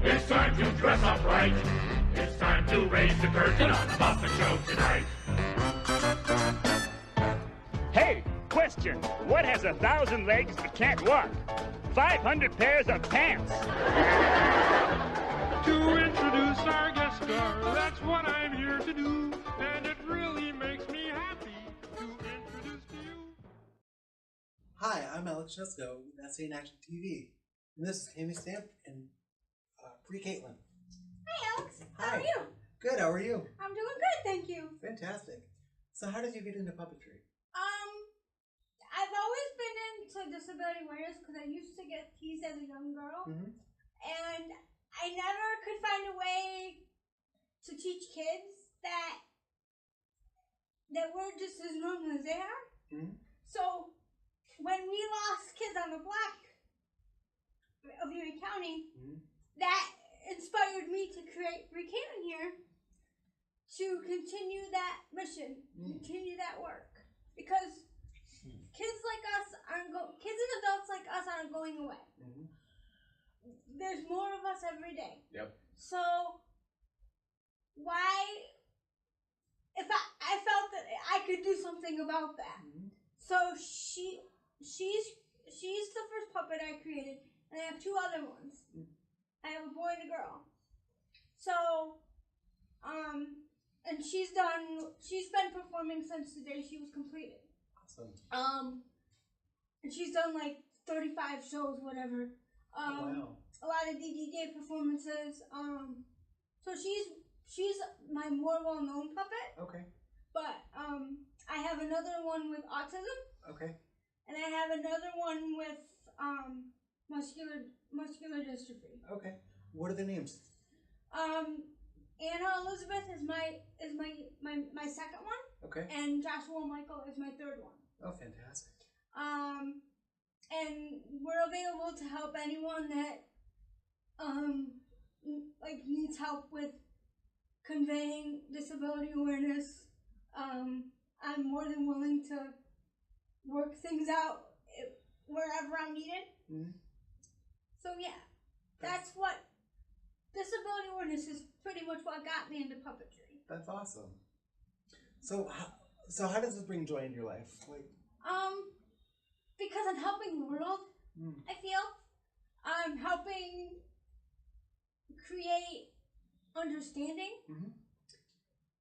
It's time to dress up right. It's time to raise the curtain on about the show tonight. Hey, question. What has 1,000 legs but can't walk? 500 pairs of pants. To introduce our guest star, that's what I'm here to do. And it really makes me happy to introduce to you. Hi, I'm Alex Jusko with SAinActionTV. And this is Cammie Stamp and Brie Kaitlyn. Hi, Alex. How Hi. are you? Good, how are you? I'm doing good, thank you. Fantastic. So how did you get into puppetry? I've always been into disability awareness because I used to get teased as a young girl. And I never could find a way to teach kids that we're just as normal as they are. So when we lost Kids on the Block of Erie County, that inspired me to create Brie Kaitlyn here to continue that mission, continue that work. Because kids like us kids and adults like us aren't going away. There's more of us every day. So why, if I felt that I could do something about that. So she's the first puppet I created, and I have two other ones. I have a boy and a girl. So and she's been performing since the day she was completed. Awesome. And she's done like 35 shows, whatever. Wow. A lot of DDJ performances. So she's my more well-known puppet. Okay. But I have another one with autism. Okay. And I have another one with muscular dystrophy. Okay. What are the names? Anna Elizabeth is my second one. Okay. And Joshua Michael is my third one. Oh, fantastic. And we're available to help anyone that like needs help with conveying disability awareness. I'm more than willing to work things out wherever I'm needed. So yeah, that's what disability awareness is pretty much what got me into puppetry. That's awesome. So how does this bring joy in your life? Like, because I'm helping the world. I feel I'm helping create understanding.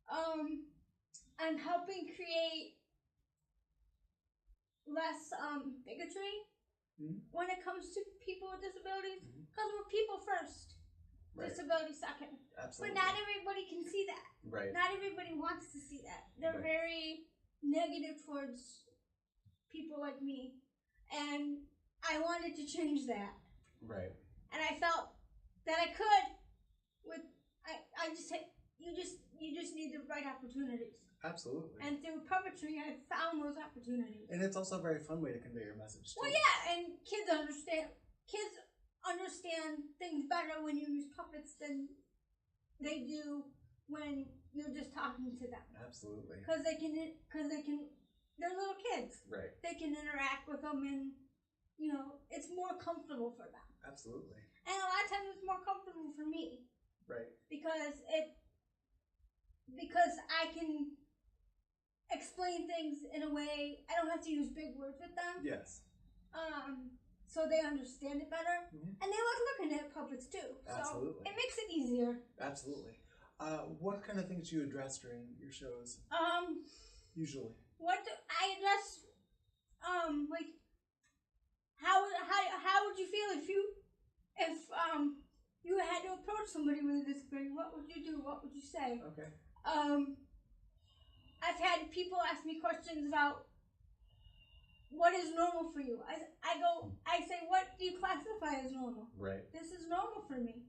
I'm helping create less bigotry when it comes to people with disabilities, because we're people first, disability second. Absolutely. But not everybody can see that. Right. Not everybody wants to see that. They're very negative towards people like me, and I wanted to change that. Right. And I felt that I could. You just need the right opportunities. Absolutely. And through puppetry, I found those opportunities. And it's also a very fun way to convey your message too. Well, yeah, and kids understand things better when you use puppets than they do when you're just talking to them. Absolutely. Because they're little kids. Right. They can interact with them, and it's more comfortable for them. Absolutely. And a lot of times it's more comfortable for me. Right. Because I can explain things in a way, I don't have to use big words with them. Yes. So they understand it better. And they like looking at puppets too. Absolutely. So it makes it easier. Absolutely. What kind of things do you address during your shows? Usually. What do I address? Like, how would you feel if you had to approach somebody with a disability? What would you do? What would you say? Okay. I've had people ask me questions about what is normal for you. I say, what do you classify as normal? Right. This is normal for me.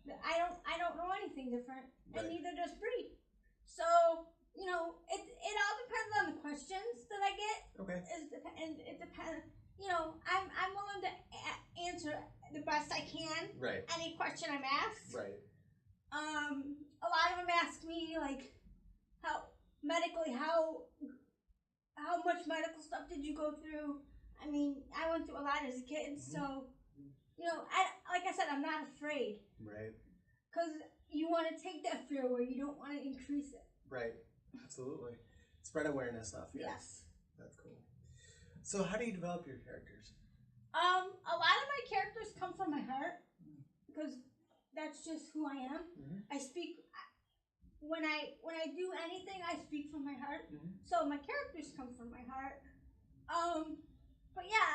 I don't know anything different, and neither does Brie. So it all depends on the questions that I get. Okay. And it depends. I'm willing to answer the best I can. Right. Any question I'm asked. Right. A lot of them ask me like, how much medical stuff did you go through? I mean, I went through a lot as a kid, so you know, like I said, I'm not afraid. Right. Because you want to take that fear away. You don't want to increase it. Right. Absolutely. Spread awareness of fear. Yes. That's cool. So how do you develop your characters? A lot of my characters come from my heart because that's just who I am. I speak when I do anything. I speak from my heart. So my characters come from my heart. But yeah,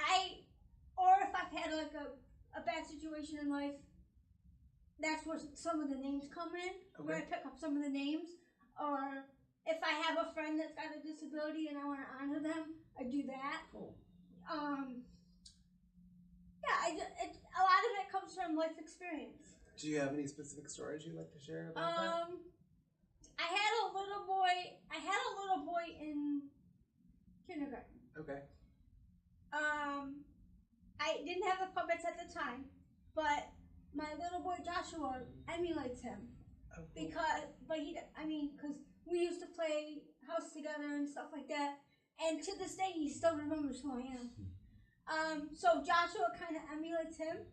or if I've had like a bad situation in life, that's where some of the names come in. Okay. Where I pick up some of the names, or if I have a friend that's got a disability and I want to honor them, I do that. Cool. Yeah, a lot of it comes from life experience. Do you have any specific stories you'd like to share about that? I had a little boy in kindergarten. Okay. I didn't have the puppets at the time, but my little boy Joshua emulates him. Oh, cool. Because we used to play house together and stuff like that, and to this day he still remembers who I am. So Joshua kind of emulates him.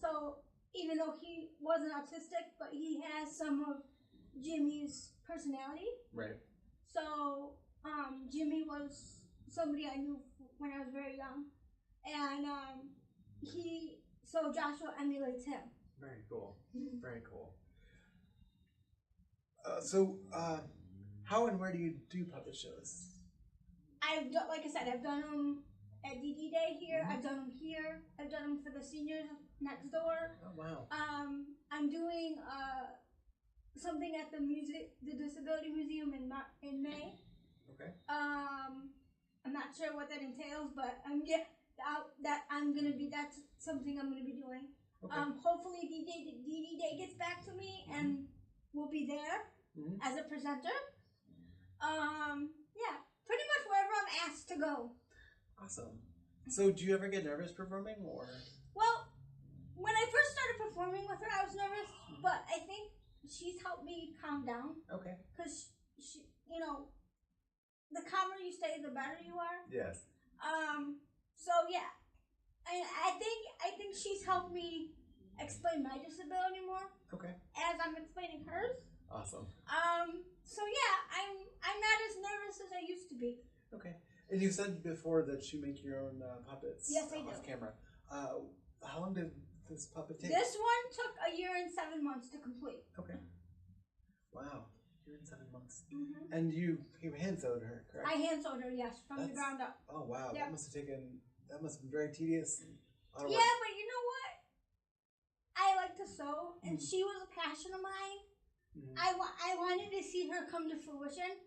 So even though he wasn't autistic, but he has some of Jimmy's personality. Right. So Jimmy was somebody I knew when I was very young, and so Joshua emulates him. Very cool. Very cool. So how and where do you do puppet shows? Like I said, I've done them at DD Day here. I've done them here. I've done them for the seniors next door. Oh wow. I'm doing something at the Disability Museum in May. Okay. I'm not sure what that entails, but that's something I'm gonna be doing. Okay. Hopefully DD Day gets back to me and we'll be there as a presenter. Yeah, pretty much wherever I'm asked to go. Awesome. So do you ever get nervous performing, or? Well, when I first started performing with her, I was nervous, but I think she's helped me calm down. Okay. Because she, the calmer you stay, the better you are. Yes. So yeah, I think she's helped me explain my disability more. Okay. As I'm explaining hers. Awesome. So yeah, I'm not as nervous as I used to be. Okay. And you said before that you make your own puppets. Yes, I do. Off camera. How long did this puppet take? This one took 1 year and 7 months to complete. Okay. Wow. 1 year and 7 months. And you hand sewed her, correct? I hand sewed her, yes, from the ground up. Oh wow. Yep. That must have been very tedious. Yeah, but you know what? I like to sew, and she was a passion of mine. I wanted to see her come to fruition,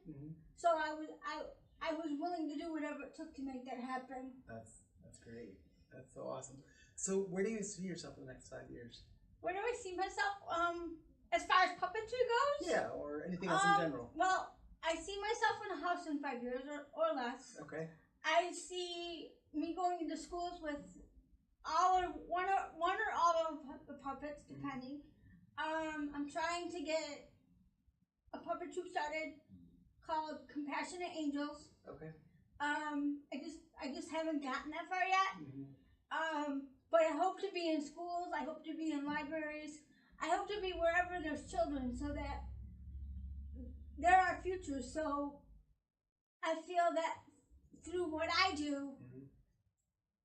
so I was willing to do whatever it took to make that happen. That's great. That's so awesome. So where do you see yourself in the next 5 years? Where do I see myself? As far as puppetry goes? Yeah, or anything else in general. Well, I see myself in a house in 5 years or less. Okay. I see me going into schools with one or all of the puppets, depending. I'm trying to get a puppet troupe started called Compassionate Angels. Okay. I just haven't gotten that far yet. But I hope to be in schools. I hope to be in libraries. I hope to be wherever there's children, so that there are futures. So I feel that through what I do,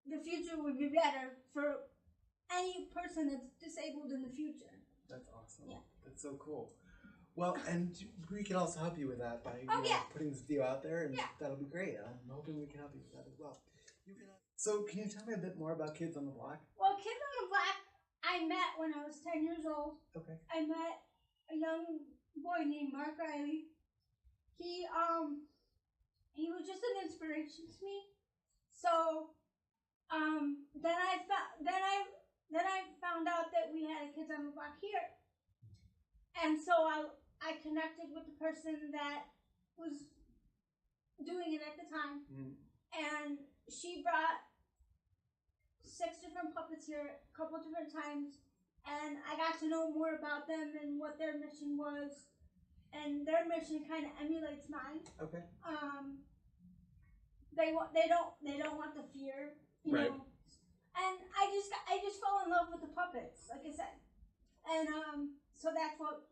the future would be better for any person that's disabled in the future. That's awesome. Yeah. That's so cool. Well, and we can also help you with that by putting this video out there, and that'll be great. I'm hoping we can help you with that as well. So can you tell me a bit more about Kids on the Block? Well, Kids on the Block, I met when I was 10 years old. Okay. I met a young boy named Mark Riley. He was just an inspiration to me. So then I found out that we had a Kids on the Block here, and so I connected with the person that was doing it at the time, and she brought 6 different puppets here a couple different times, and I got to know more about them and what their mission was, and their mission kind of emulates mine. Okay. They don't want the fear, you know. And I just fell in love with the puppets, like I said. And so that's what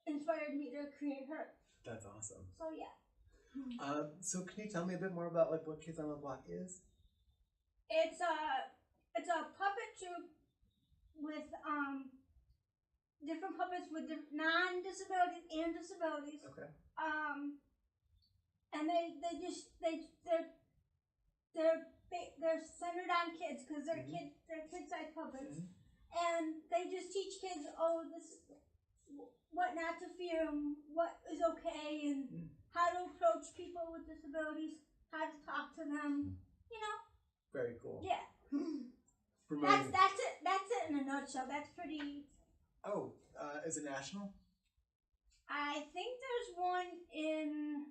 inspired me to create her. That's awesome. So yeah. So can you tell me a bit more about like what Kids on the Block is? It's a puppet troupe with different puppets with non-disabilities and disabilities. Okay. And they're centered on kids because they're kid-sized puppets, and they just teach kids what not to fear, and what is okay, and how to approach people with disabilities, how to talk to them. You know. Very cool. Yeah. That's it. That's it in a nutshell. That's pretty. Oh, is it national? I think there's one in.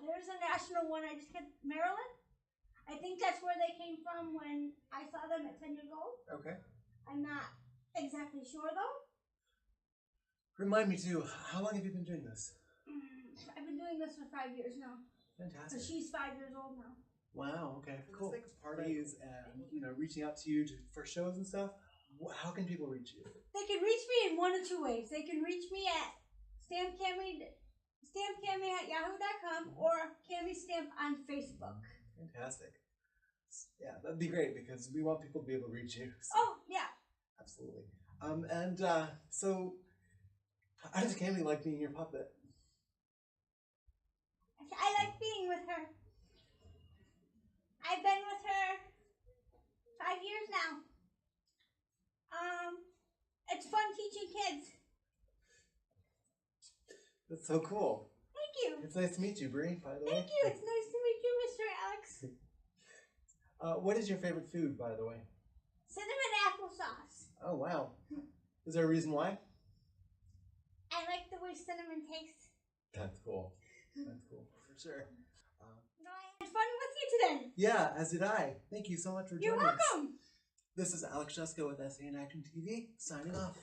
There's a national one. I just hit Maryland. I think that's where they came from when I saw them at 10 years old. Okay. I'm not exactly sure though. Remind me too. How long have you been doing this? I've been doing this for 5 years now. Fantastic. So she's 5 years old now. Wow. Okay. Cool. Like parties and reaching out to you for shows and stuff. How can people reach you? They can reach me in one of two ways. They can reach me at stampcammie@yahoo.com or Cammie Stamp on Facebook. Fantastic. Yeah, that'd be great because we want people to be able to reach you. So. Oh yeah. Absolutely. So how does Cammie like being your puppet? I like being with her. I've been with her 5 years now. It's fun teaching kids. That's so cool. Thank you. It's nice to meet you, Brie, by the way. Thank you. It's nice to meet you, Mr. Alex. What is your favorite food, by the way? Cinnamon applesauce. Oh, wow. Is there a reason why? I like the way cinnamon tastes. That's cool. That's cool, for sure. No, I had fun with you today. Yeah, as did I. Thank you so much for joining us. You're welcome. This is Alex Jusko with SAinActionTV, signing off.